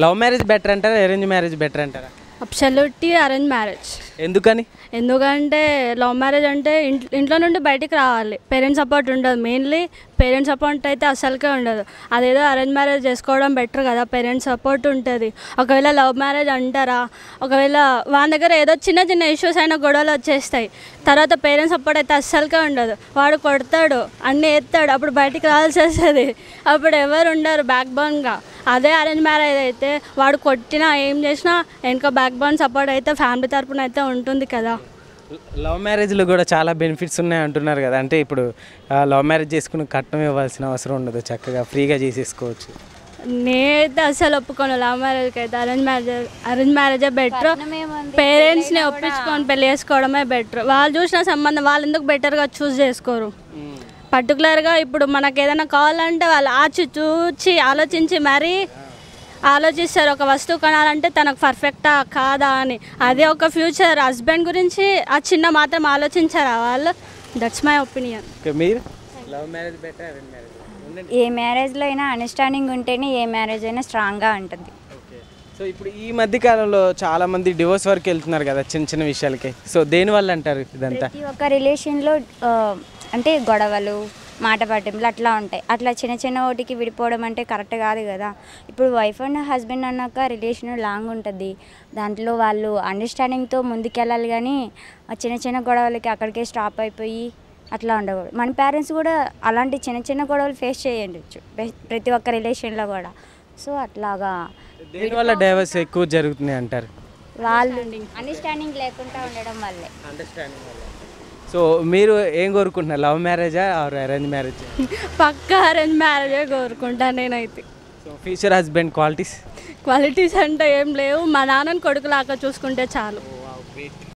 Love marriage better అంటారా, arrange marriage better అంటారా? Absolutely arrange marriage. ఎందుకని? ఎందుకంటే లవ్ మ్యారేజ్ అంటే ఇంట్లో నుండి బయటికి రావాలి, పేరెంట్స్ సపోర్ట్ ఉండదు. మెయిన్లీ పేరెంట్స్ సపోర్ట్ అయితే అసలుకే ఉండదు. అదేదో అరేంజ్ మ్యారేజ్ చేసుకోవడం బెటర్ కదా, పేరెంట్స్ సపోర్ట్ ఉంటుంది. ఒకవేళ లవ్ మ్యారేజ్ అంటారా, ఒకవేళ వాళ్ళ దగ్గర ఏదో చిన్న చిన్న ఇష్యూస్ అయినా గొడవలు వచ్చేస్తాయి. తర్వాత పేరెంట్స్ సపోర్ట్ అయితే అస్సలుకే ఉండదు. వాడు కొడతాడు, అన్నీ ఎత్తాడు, అప్పుడు బయటికి రావాల్సి వస్తుంది. అప్పుడు ఎవరు ఉండరు బ్యాక్ బోన్గా. అదే అరేంజ్ మ్యారేజ్ అయితే వాడు కొట్టినా ఏం చేసినా వెనక బ్యాక్ బోన్ సపోర్ట్ అయితే ఫ్యామిలీ తరపున అయితే ఉంటుంది కదా. లవ్ మ్యారేజ్లో కూడా చాలా బెనిఫిట్స్ ఉన్నాయి అంటున్నారు కదా, అంటే ఇప్పుడు లవ్ మ్యారేజ్ చేసుకుని కట్నం ఇవ్వాల్సిన అవసరం ఉండదు, చక్కగా ఫ్రీగా చేసేసుకోవచ్చు. నేనైతే అసలు ఒప్పుకోను లవ్ మ్యారేజ్కి అయితే. అరేంజ్ మ్యారేజే బెటర్. పేరెంట్స్ని ఒప్పించుకొని పెళ్లి చేసుకోవడమే బెటర్. వాళ్ళు చూసిన సంబంధం వాళ్ళు ఎందుకు బెటర్గా చూస్ చేసుకోరు? పర్టికులర్గా ఇప్పుడు మనకు ఏదైనా కావాలంటే వాళ్ళు చూచి ఆలోచించి మరీ ఆలోచిస్తారు. ఒక వస్తువు కొనాలంటే తనకు పర్ఫెక్టా కాదా అని. అదే ఒక ఫ్యూచర్ హస్బెండ్ గురించి ఆ చిన్న మాత్రం ఆలోచించారా వాళ్ళు? That's my opinion. మీరు love marriage better, arrange marriage? ఏ మ్యారేజ్లో అయినా అండర్స్టాండింగ్ ఉంటేనే ఏ మ్యారేజ్ అయినా స్ట్రాంగ్గా ఉంటుంది. సో ఇప్పుడు ఈ మధ్య కాలంలో చాలా మంది డివోర్స్ వరకు వెళ్తున్నారు కదా చిన్న చిన్న విషయాలకి. సో దేనివల్ల అంటారు ఇదంతా? ప్రతి ఒక్క రిలేషన్లో అంటే గొడవలు, మాట పట్టింపులు అట్లా ఉంటాయి. అట్లా చిన్న చిన్న వాటికి విడిపోవడం అంటే కరెక్ట్ కాదు కదా. ఇప్పుడు వైఫ్ అండ్ హస్బెండ్ అన్నాక రిలేషన్ లాంగ్ ఉంటుంది. దాంట్లో వాళ్ళు అండర్స్టాండింగ్తో ముందుకెళ్ళాలి, కానీ చిన్న చిన్న గొడవలకి అక్కడికే స్టాప్ అయిపోయి అట్లా ఉండకూడదు. మన పేరెంట్స్ కూడా అలాంటి చిన్న చిన్న గొడవలు ఫేస్ చేయండొచ్చు ప్రతి ఒక్క రిలేషన్లో కూడా. సో అట్లాగా దేనివల్ల డైవర్స్ ఎక్కువ జరుగుతున్నాయి అంటారు? వాళ్ళు అండర్స్టాండింగ్ లేకుండా ఉండడం వల్లే. సో మీరు ఏం కోరుకుంటున్నారు, లవ్ మ్యారేజా ఆర్ అరేంజ్ మ్యారేజ్? పక్కా అరేంజ్ మ్యారేజే కోరుకుంటాను నేనైతే. So future husband qualities qualities అంటే ఏం లేవు, మా నాన్నని కొడుకులాగా చూసుకుంటే చాలు.